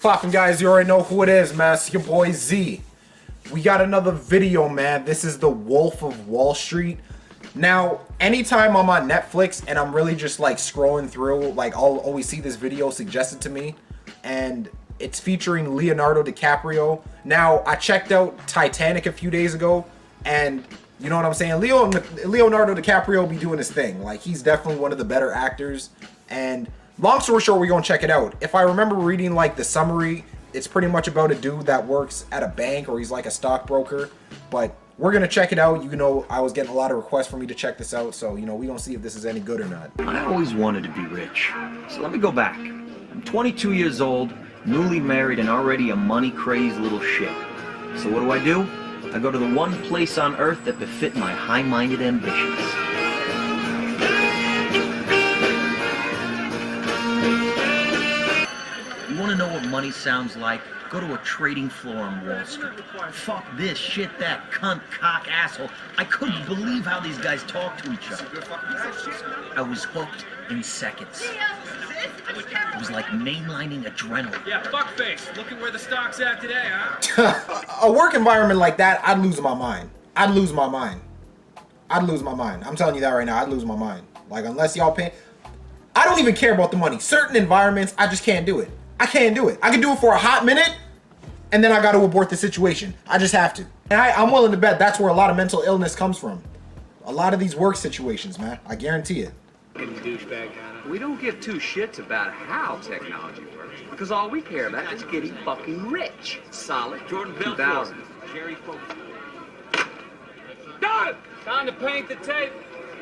Poppin' guys, you already know who it is, man. It's your boy Z. We got another video, man. This is the Wolf of Wall Street. Now, anytime I'm on Netflix and I'm really just like scrolling through, like I'll always see this video suggested to me, and it's featuring Leonardo DiCaprio. Now, I checked out Titanic a few days ago, and you know what I'm saying? Leonardo DiCaprio be doing his thing. Like, he's definitely one of the better actors, and long story short, we're gonna check it out. If I remember reading like the summary, it's pretty much about a dude that works at a bank, or he's like a stockbroker. But we're gonna check it out. You know, I was getting a lot of requests for me to check this out, so you know, we gonna see if this is any good or not. I always wanted to be rich, so let me go back. I'm 22 years old, newly married, and already a money-crazed little shit. So what do? I go to the one place on earth that befit my high-minded ambitions. You want to know what money sounds like? Go to a trading floor on Wall Street. Fuck this, shit that, cunt, cock, asshole. I couldn't believe how these guys talk to each other. I was hooked in seconds. It was like mainlining adrenaline. Yeah, fuckface. Look at where the stock's at today, huh? A work environment like that, I'd lose my mind. I'd lose my mind. I'm telling you that right now. I'd lose my mind. Like, unless y'all pay. I don't even care about the money. Certain environments, I just can't do it. I can't do it. I can do it for a hot minute, and then I got to abort the situation. I just have to. And I'm willing to bet that's where a lot of mental illness comes from. A lot of these work situations, man. I guarantee it. Douchebag kind of. We don't give two shits about how technology works, because all we care about is getting fucking rich. Solid. Jordan Belfort. 2000. Jerry Folk. Got it! Time to paint the tape.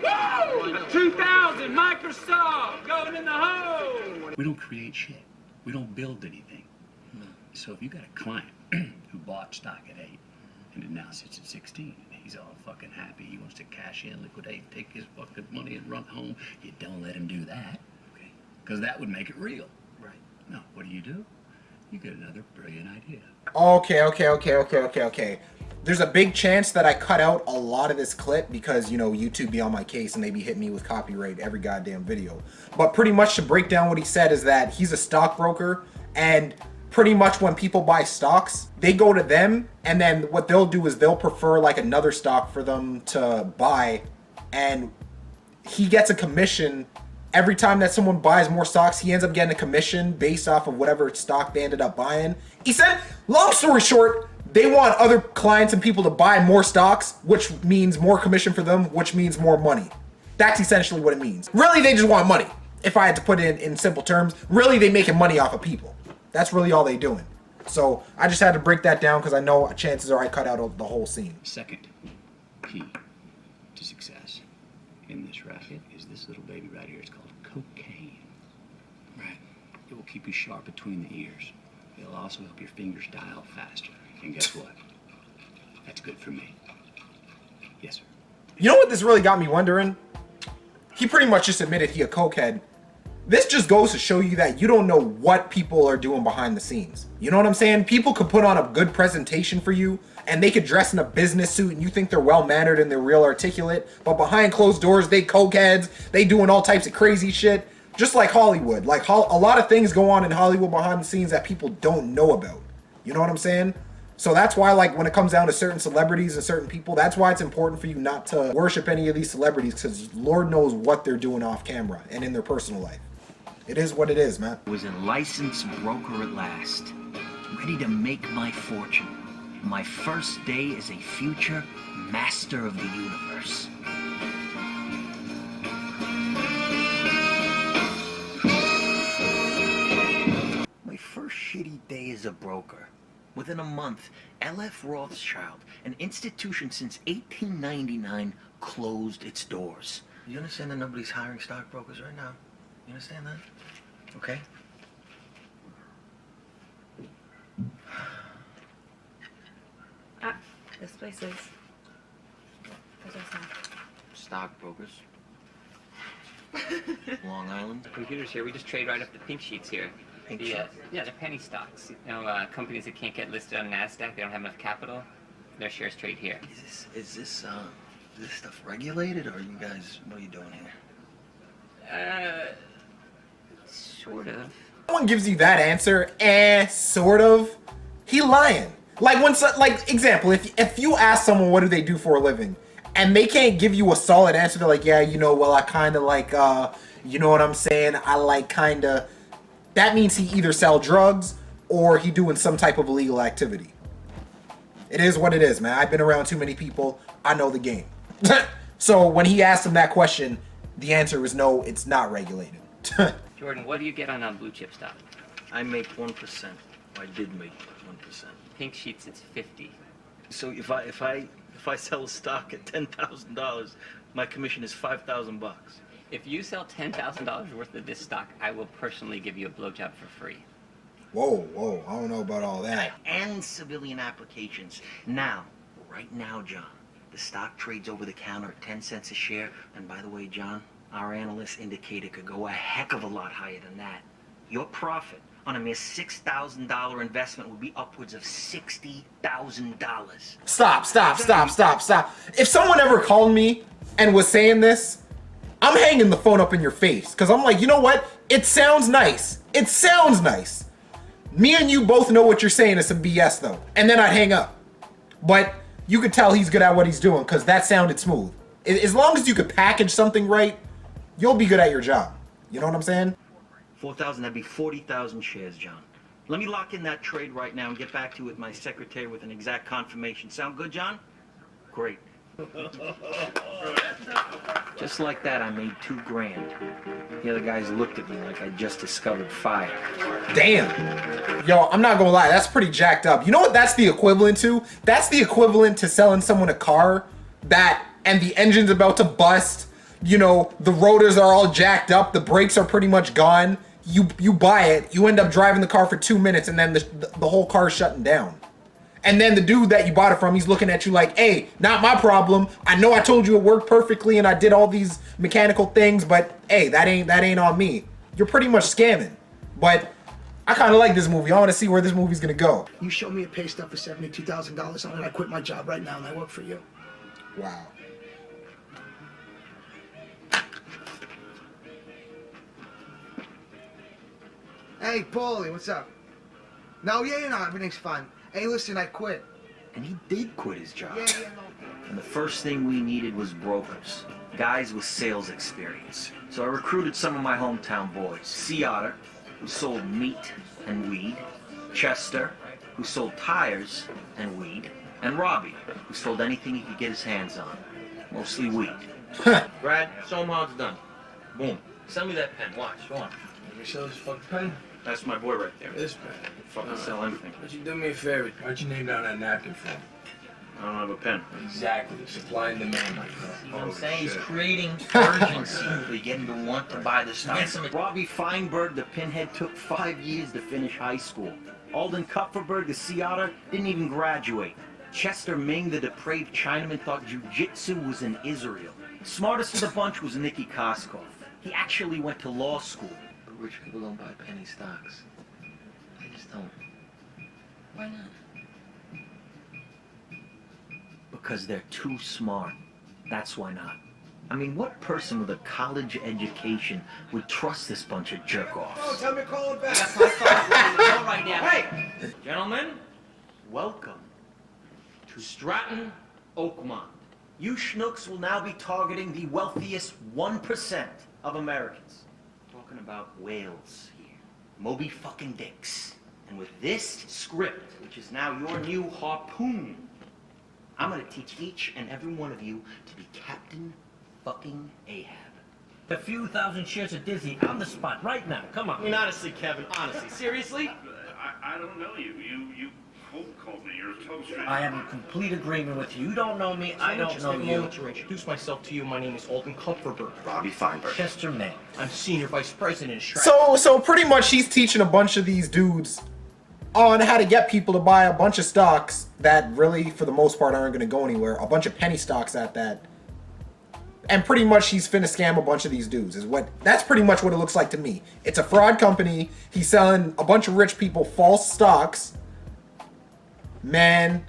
Woo! 2000 Microsoft going in the hole. We don't create shit. We don't build anything. So if you got a client who bought stock at 8 and it now sits at 16, and he's all fucking happy, he wants to cash in, liquidate, take his fucking money and run home, you don't let him do that, okay? Because that would make it real. Right. No, what do? You get another brilliant idea. Okay. There's a big chance that I cut out a lot of this clip because, you know, YouTube be on my case and they be hitting me with copyright every goddamn video. But pretty much to break down what he said is that he's a stockbroker, and pretty much when people buy stocks, they go to them, and then what they'll do is they'll prefer like another stock for them to buy, and he gets a commission every time that someone buys more stocks. He ends up getting a commission based off of whatever stock they ended up buying. He said, long story short, they want other clients and people to buy more stocks, which means more commission for them, which means more money. That's essentially what it means. Really, they just want money. If I had to put it in simple terms, really they making money off of people. That's really all they doing. So I just had to break that down because I know chances are I cut out the whole scene. Second key to success in this racket is this little baby right here. It's called cocaine. Right. It will keep you sharp between the ears. It'll also help your fingers dial faster. And guess what? That's good for me. Yes, sir. You know what this really got me wondering? He pretty much just admitted he a cokehead. This just goes to show you that you don't know what people are doing behind the scenes. You know what I'm saying? People could put on a good presentation for you, and they could dress in a business suit, and you think they're well-mannered and they're real articulate, but behind closed doors, they cokeheads, they doing all types of crazy shit. Just like Hollywood. Like, a lot of things go on in Hollywood behind the scenes that people don't know about. You know what I'm saying? So that's why, like, when it comes down to certain celebrities and certain people, that's why it's important for you not to worship any of these celebrities, because Lord knows what they're doing off camera and in their personal life. It is what it is, man. I was a licensed broker at last, ready to make my fortune. My first day as a future master of the universe. My first shitty day as a broker. Within a month, L.F. Rothschild, an institution since 1899, closed its doors. You understand that nobody's hiring stockbrokers right now? You understand that? Okay? This place is. Stockbrokers. Long Island. Computers here, we just trade right up the pink sheets here. Pink The, sheets? yeah, they're penny stocks. You know, companies that can't get listed on NASDAQ, they don't have enough capital, their shares trade here. Is this stuff regulated, or you guys, what are you doing here? Sort of. Someone gives you that answer, sort of, he lying. Like like example, if you ask someone what do they do for a living, and they can't give you a solid answer, they're like, yeah, you know, well, I kind of like, you know what I'm saying? I like kind of. That means he either sell drugs or he doing some type of illegal activity. It is what it is, man. I've been around too many people. I know the game. So when he asked him that question, the answer was no, it's not regulated. Jordan, what do you get on blue chip stock? I make 1%. I did make 1%. Pink sheets, it's 50. So if I sell a stock at $10,000, my commission is $5,000. If you sell $10,000 worth of this stock, I will personally give you a blowjob for free. Whoa, I don't know about all that. And civilian applications. Now, right now, John, the stock trades over the counter at 10 cents a share. And by the way, John, our analysts indicate it could go a heck of a lot higher than that. Your profit on a mere $6,000 investment would be upwards of $60,000. Stop. If someone ever called me and was saying this, I'm hanging the phone up in your face. Because I'm like, you know what? It sounds nice. It sounds nice. Me and you both know what you're saying is some BS, though. And then I'd hang up. But you could tell he's good at what he's doing because that sounded smooth. As long as you could package something right, you'll be good at your job. You know what I'm saying? 4,000, that'd be 40,000 shares, John. Let me lock in that trade right now and get back to you with my secretary with an exact confirmation. Sound good, John? Great. Just like that, I made $2,000. The other guys looked at me like I just discovered fire. Damn. Yo, I'm not gonna lie, that's pretty jacked up. You know what that's the equivalent to? That's the equivalent to selling someone a car and the engine's about to bust. You know, the rotors are all jacked up, the brakes are pretty much gone. You buy it, you end up driving the car for 2 minutes, and then the whole car's shutting down. And then the dude that you bought it from, he's looking at you like, hey, not my problem. I know I told you it worked perfectly and I did all these mechanical things, but hey, that ain't on me. You're pretty much scamming. But I kind of like this movie. I want to see where this movie's going to go. You show me a pay stub for $72,000 on it, I quit my job right now and I work for you. Wow. Hey, Paulie, what's up? No, everything's fine. Hey, listen, I quit. And he did quit his job. No. And the first thing we needed was brokers. Guys with sales experience. So I recruited some of my hometown boys. Sea Otter, who sold meat and weed. Chester, who sold tires and weed. And Robbie, who sold anything he could get his hands on. Mostly weed. Brad, show him how it's done. Boom. Send me that pen. Watch. Go on. Let me sell this fucking pen. That's my boy right there. This pen. Fucking sell anything. Would you do me a favor? Why'd you name down that napkin for me? I don't have a pen. Exactly. Supply and demand, my friend. You know what I'm saying? He's creating urgency. We're getting to want to buy the stock. Robbie Feinberg, the pinhead, took 5 years to finish high school. Alden Kupferberg, the sea otter, didn't even graduate. Chester Ming, the depraved Chinaman, thought jiu-jitsu was in Israel. Smartest of the bunch was Nicky Koskov. He actually went to law school. But rich people don't buy penny stocks. They just don't. Why not? Because they're too smart. That's why not. I mean, what person with a college education would trust this bunch of jerk-offs? Oh, tell me to call him back. That's my phone right now. Hey! Gentlemen, welcome to Stratton Oakmont. You schnooks will now be targeting the wealthiest 1% of Americans. Talking about whales here. Moby fucking dicks. And with this script, which is now your new harpoon, I'm gonna teach each and every one of you to be Captain fucking Ahab. A few thousand shares of Disney on the spot right now. Come on. I mean, honestly, Kevin, honestly, seriously? I don't know you. You cold called me. You're a total stranger. I am in complete agreement with you. You don't know me. I don't know you. To introduce myself to you. My name is Alden Kupferberg. Robbie Feinberg. Chester May. I'm Senior Vice President of Stratton. So pretty much he's teaching a bunch of these dudes on how to get people to buy a bunch of stocks that really, for the most part, aren't going to go anywhere. A bunch of penny stocks at that. And pretty much he's finna scam a bunch of these dudes. That's pretty much what it looks like to me. It's a fraud company. He's selling a bunch of rich people false stocks. Man,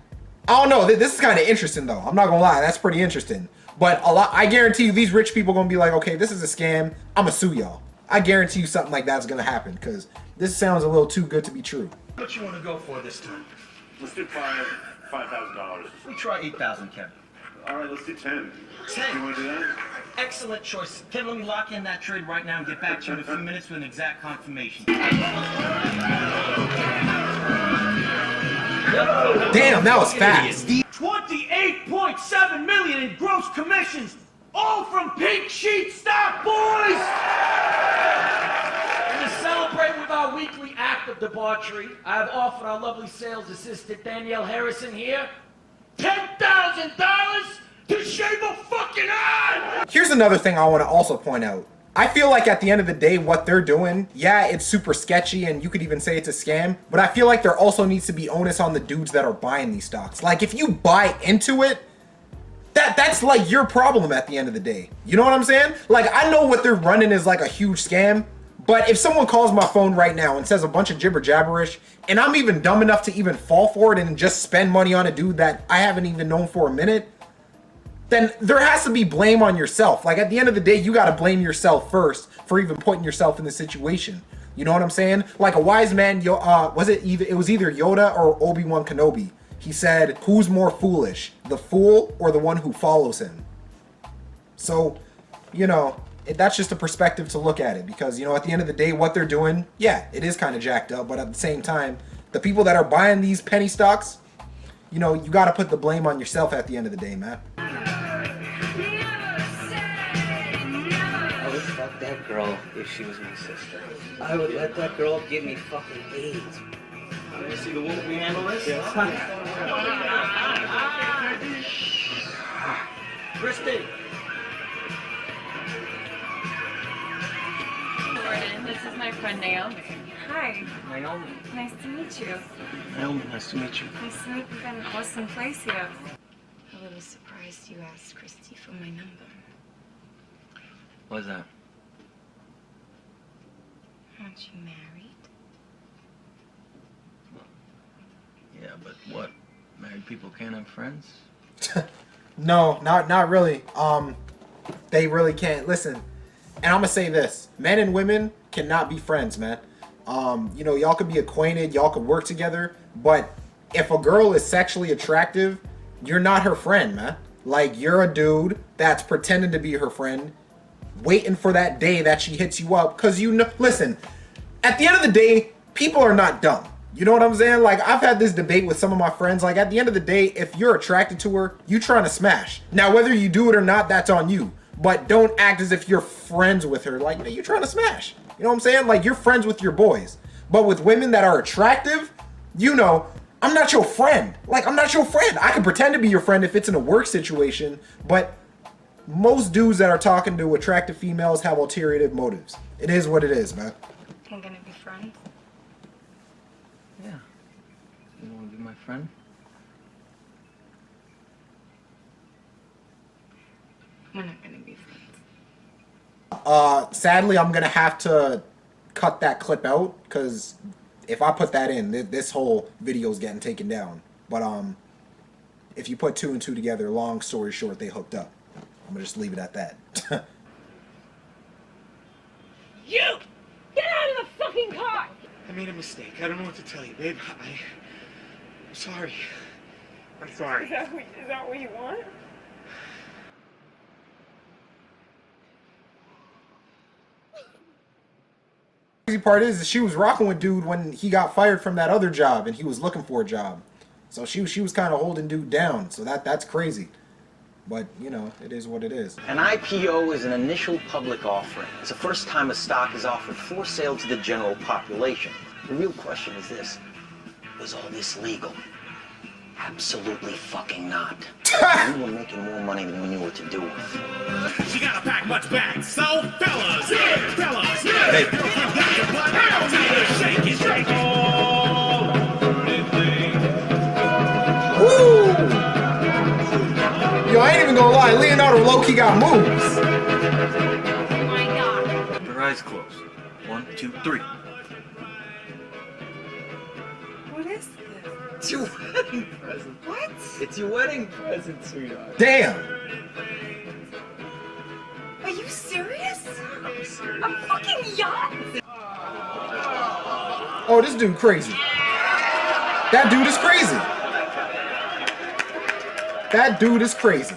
I don't know. This is kind of interesting, though. I'm not gonna lie. That's pretty interesting. But I guarantee you, these rich people are gonna be like, okay, this is a scam. I'ma sue y'all. I guarantee you something like that's gonna happen because this sounds a little too good to be true. What you want to go for this time? Let's do $5,000. We try 8,000, Kevin. All right, let's do 10. 10. You want to do that? Excellent choice. Kevin, let me lock in that trade right now and get back to you in a few minutes with an exact confirmation. Damn, that was fast. $28.7 million in gross commissions, all from Pink Sheet stock, boys! And to celebrate with our weekly act of debauchery, I have offered our lovely sales assistant Danielle Harrison here $10,000 to shave a fucking head! Here's another thing I want to also point out. I feel like at the end of the day, what they're doing, yeah, it's super sketchy and you could even say it's a scam, but I feel like there also needs to be onus on the dudes that are buying these stocks. Like, if you buy into it, that's like your problem at the end of the day. You know what I'm saying? Like, I know what they're running is like a huge scam, but if someone calls my phone right now and says a bunch of jibber jabberish, and I'm even dumb enough to even fall for it and just spend money on a dude that I haven't even known for a minute, then there has to be blame on yourself. Like, at the end of the day, you got to blame yourself first for even putting yourself in the situation. You know what I'm saying? Like, a wise man, was it either Yoda or Obi-Wan Kenobi? He said, who's more foolish, the fool or the one who follows him? So, you know, that's just a perspective to look at it, because, you know, at the end of the day, what they're doing, yeah, it is kind of jacked up, but at the same time, the people that are buying these penny stocks, you know, you got to put the blame on yourself at the end of the day, man. I would fuck that girl if she was my sister. I would let that girl give me fucking AIDS. Let me see the wolf we handle this? Yes. Christy! Jordan, this is my friend Naomi. Hi. Naomi. Nice to meet you. Naomi, nice to meet you. Nice to meet you. We've got an awesome place here. A little surprised you asked Christy for my number. What's that? Aren't you married? Yeah, but what? Married people can't have friends? No, not really. They really can't. Listen, and I'm gonna say this: men and women cannot be friends, man. You know, y'all could be acquainted, y'all could work together, but if a girl is sexually attractive, you're not her friend, man. Like, you're a dude that's pretending to be her friend, waiting for that day that she hits you up, because you know, listen, at the end of the day, people are not dumb. You know what I'm saying? Like, I've had this debate with some of my friends. Like, at the end of the day, if you're attracted to her, you trying to smash. Now, whether you do it or not, that's on you. But don't act as if you're friends with her. Like, you're trying to smash. You know what I'm saying? Like, you're friends with your boys. But with women that are attractive, you know, I'm not your friend. Like, I'm not your friend. I can pretend to be your friend if it's in a work situation, but most dudes that are talking to attractive females have ulterior motives. It is what it is, man. I'm gonna be friends. Yeah. You want to be my friend? We're not gonna be friends. Sadly, I'm gonna have to cut that clip out, because if I put that in, this whole video is getting taken down. But if you put two and two together, long story short, they hooked up. I'm gonna just leave it at that. You! Get out of the fucking car! I made a mistake. I don't know what to tell you, babe. I'm sorry. I'm sorry. Is that what you want? Crazy part is she was rocking with dude when he got fired from that other job and he was looking for a job. So she was kind of holding dude down. So that's crazy. But, you know, it is what it is. An IPO is an initial public offering. It's the first time a stock is offered for sale to the general population. The real question is this: was all this legal? Absolutely fucking not. We were making more money than we knew what to do with. She gotta pack much back, so fellas, fellas, Hey. shake it, shake it. Woo! Yo, I ain't even gonna lie, Leonardo low-key got moves. Oh my god. Your eyes closed. 1, 2, 3. What is this? It's your wedding present. What? It's your wedding present, sweetheart. Damn. Are you serious? A fucking yacht? Oh, this dude crazy. That dude is crazy. That dude is crazy.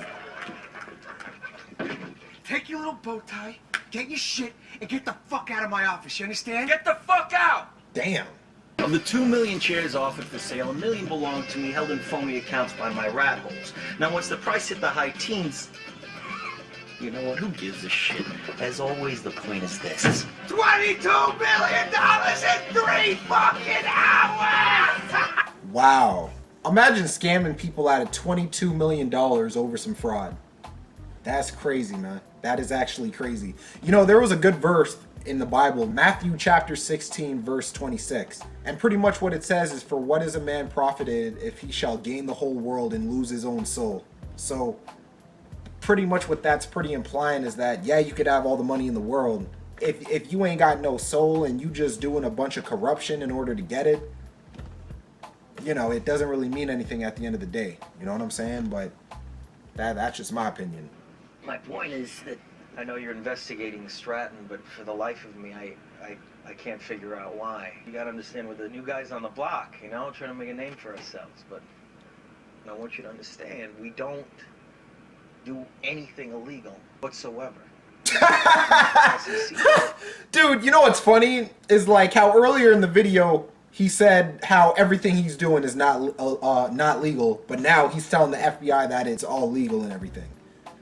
Take your little bow tie, get your shit, and get the fuck out of my office, you understand? Get the fuck out! Damn. Of the 2 million shares offered for sale, 1 million belonged to me, held in phony accounts by my rat holes. Now, once the price hit the high teens, you know what? Who gives a shit? As always, the point is this. $22 million in 3 fucking hours! Wow. Imagine scamming people out of $22 million over some fraud. That's crazy, man. That is actually crazy. You know, there was a good verse in the Bible, Matthew chapter 16, verse 26. And pretty much what it says is, for what is a man profited if he shall gain the whole world and lose his own soul? So pretty much what that's pretty implying is that, yeah, you could have all the money in the world. If you ain't got no soul and you just doing a bunch of corruption in order to get it, you know, it doesn't really mean anything at the end of the day. You know what I'm saying? But that's just my opinion. My point is that I know you're investigating Stratton, but for the life of me, I can't figure out why. You gotta understand, we're the new guys on the block, you know, trying to make a name for ourselves. But I want you to understand, we don't do anything illegal whatsoever. Dude, you know what's funny is like how earlier in the video he said how everything he's doing is not legal, but now he's telling the FBI that it's all legal and everything.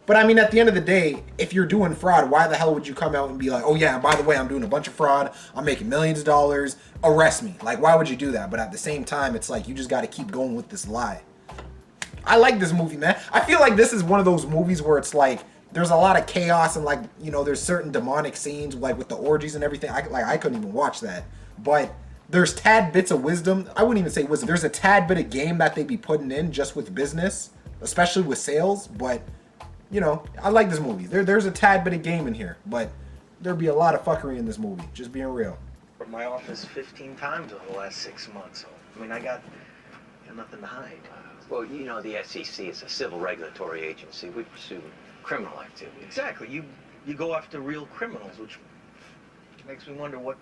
But I mean, at the end of the day, if you're doing fraud, why the hell would you come out and be like, oh yeah, by the way, I'm doing a bunch of fraud, I'm making millions of dollars, arrest me? Like, why would you do that? But at the same time, it's like you just got to keep going with this lie. I like this movie, man. I feel like this is one of those movies where it's like there's a lot of chaos and like, you know, there's certain demonic scenes like with the orgies and everything. I couldn't even watch that. But there's tad bits of wisdom. I wouldn't even say wisdom. There's a tad bit of game that they be putting in just with business, especially with sales. But you know, I like this movie. There's a tad bit of game in here, but there'd be a lot of fuckery in this movie. Just being real. From my office 15 times over the last 6 months. So, I mean, I got nothing to hide. Well, you know, the SEC is a civil regulatory agency. We pursue criminal activity. Exactly. You go after real criminals, which makes me wonder what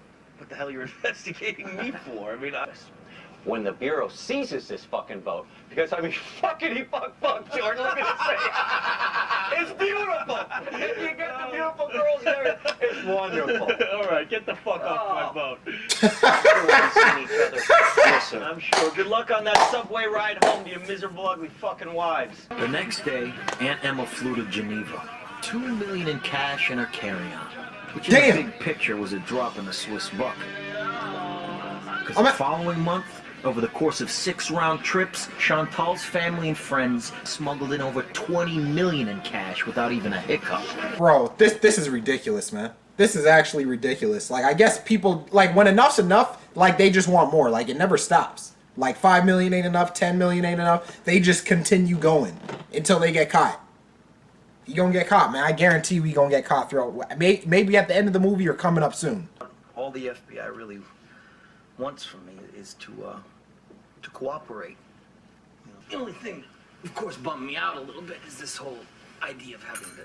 the hell you're investigating me for. I mean, when the Bureau seizes this fucking boat, because I mean, fuckity fuck, Jordan, let me just say it. It's beautiful. If you get the beautiful girls there, it's wonderful. All right, get the fuck off my boat. Yes, sir. I'm sure. Good luck on that subway ride home to your miserable, ugly fucking wives. The next day, Aunt Emma flew to Geneva. $2 million in cash in her carry-on, which in the big picture was a drop in the Swiss buck. Because the following month, over the course of 6 round trips, Chantal's family and friends smuggled in over $20 million in cash without even a hiccup. Bro, this is ridiculous, man. This is actually ridiculous. Like, I guess people, like, when enough's enough, like, they just want more. Like, it never stops. Like, 5 million ain't enough, 10 million ain't enough. They just continue going until they get caught. You gonna get caught, man. I guarantee we gonna get caught throughout. Maybe at the end of the movie or coming up soon. All the FBI really wants from me is to cooperate. You know, the only thing, of course, bummed me out a little bit is this whole idea of having to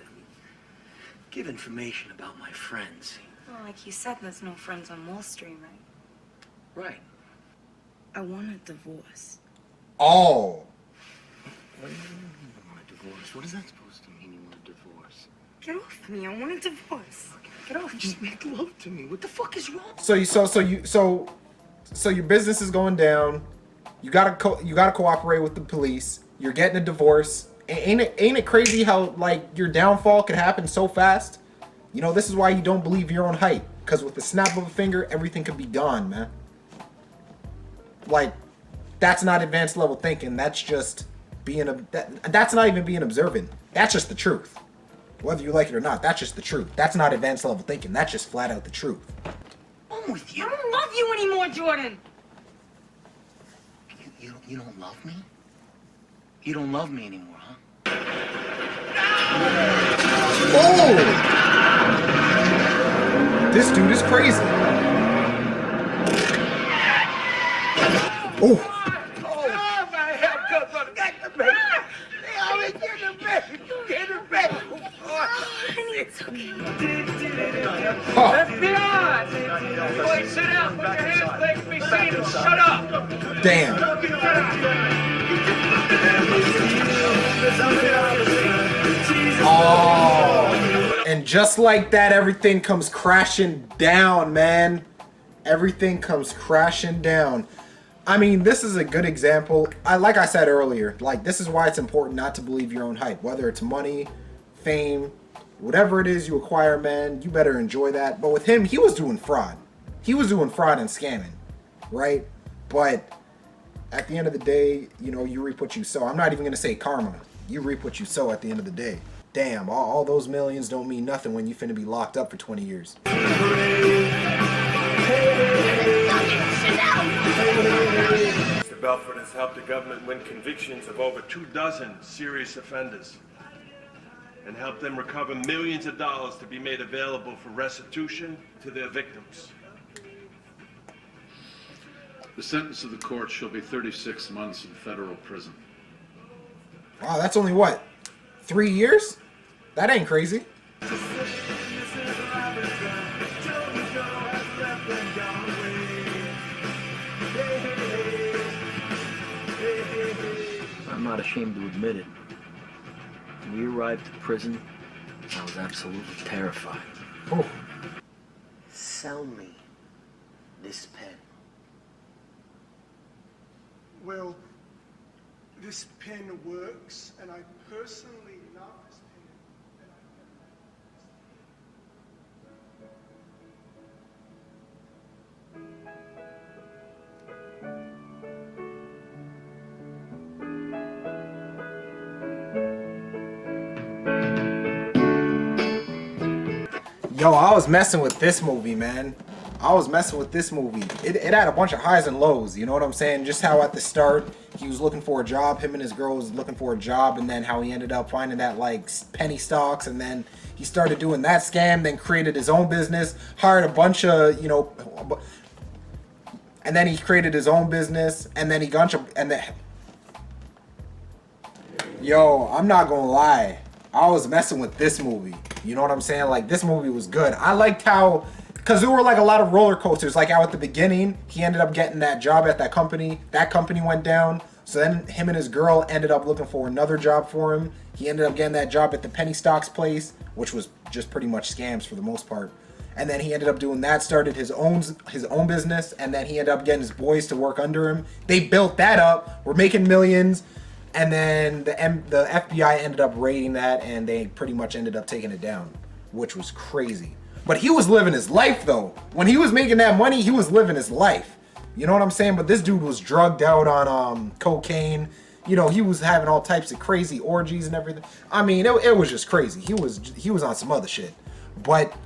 give information about my friends. Well, like you said, there's no friends on Wall Street, right? Right. I want a divorce. Oh. What do you mean you want a divorce? What is that supposed to mean, you want a divorce? Get off me, I want a divorce. Get off me. Just make love to me. What the fuck is wrong? So your business is going down. You gotta cooperate with the police. You're getting a divorce. Ain't it crazy how like your downfall could happen so fast? You know, this is why you don't believe your own hype. Because with the snap of a finger, everything could be gone, man. Like, that's not advanced level thinking. That's just being that's not even being observant. That's just the truth. Whether you like it or not, that's just the truth. That's not advanced level thinking. That's just flat out the truth. I'm with you. I don't love you anymore, Jordan. You don't love me? You don't love me anymore, huh? Oh! This dude is crazy. Oh! Oh, my head goes on. Get the baby. Get the baby. Get the baby. Honey, it's okay. Damn. Oh. And just like that, everything comes crashing down, man. Everything comes crashing down. I mean, this is a good example. Like I said earlier, like, this is why it's important not to believe your own hype. Whether it's money, fame, whatever it is you acquire, man, you better enjoy that. But with him, he was doing fraud. He was doing fraud and scamming, right? But at the end of the day, you know, you reap what you sow. I'm not even going to say karma. You reap what you sow at the end of the day. Damn, all those millions don't mean nothing when you finna be locked up for 20 years. Mr. Belford has helped the government win convictions of over 24 serious offenders and helped them recover millions of dollars to be made available for restitution to their victims. The sentence of the court shall be 36 months in federal prison. Wow, that's only what? 3 years? That ain't crazy. I'm not ashamed to admit it. When we arrived at prison, I was absolutely terrified. Oh. Sell me this pen. Well, this pen works, and I personally love this pen. Yo, I was messing with this movie, man. I was messing with this movie. It had a bunch of highs and lows, you know what I'm saying? Just how at the start, he was looking for a job, him and his girl was looking for a job, and then how he ended up finding that, like, penny stocks, and then he started doing that scam, then created his own business, hired a bunch of, you know, and then he created his own business, and then he got, and then, yo, I'm not gonna lie. I was messing with this movie. You know what I'm saying? Like, this movie was good. I liked how, because there were like a lot of roller coasters. Like how at the beginning, he ended up getting that job at that company. That company went down. So then him and his girl ended up looking for another job for him. He ended up getting that job at the penny stocks place, which was just pretty much scams for the most part. And then he ended up doing that, started his own business, and then he ended up getting his boys to work under him. They built that up. We're making millions. And then the FBI ended up raiding that, and they pretty much ended up taking it down, which was crazy. But he was living his life, though. When he was making that money, he was living his life. You know what I'm saying? But this dude was drugged out on cocaine. You know, he was having all types of crazy orgies and everything. I mean, it was just crazy. He was on some other shit. But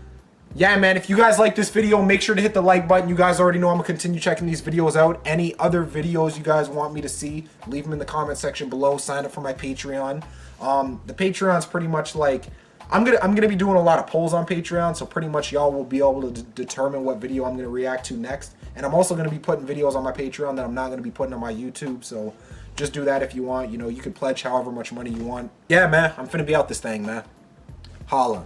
yeah, man, if you guys like this video, make sure to hit the like button. You guys already know I'm going to continue checking these videos out. Any other videos you guys want me to see, leave them in the comment section below. Sign up for my Patreon. The Patreon's pretty much like, I'm gonna be doing a lot of polls on Patreon, so pretty much y'all will be able to determine what video I'm going to react to next. And I'm also going to be putting videos on my Patreon that I'm not going to be putting on my YouTube, so just do that if you want. You know, you can pledge however much money you want. Yeah, man, I'm finna be out this thing, man. Holla.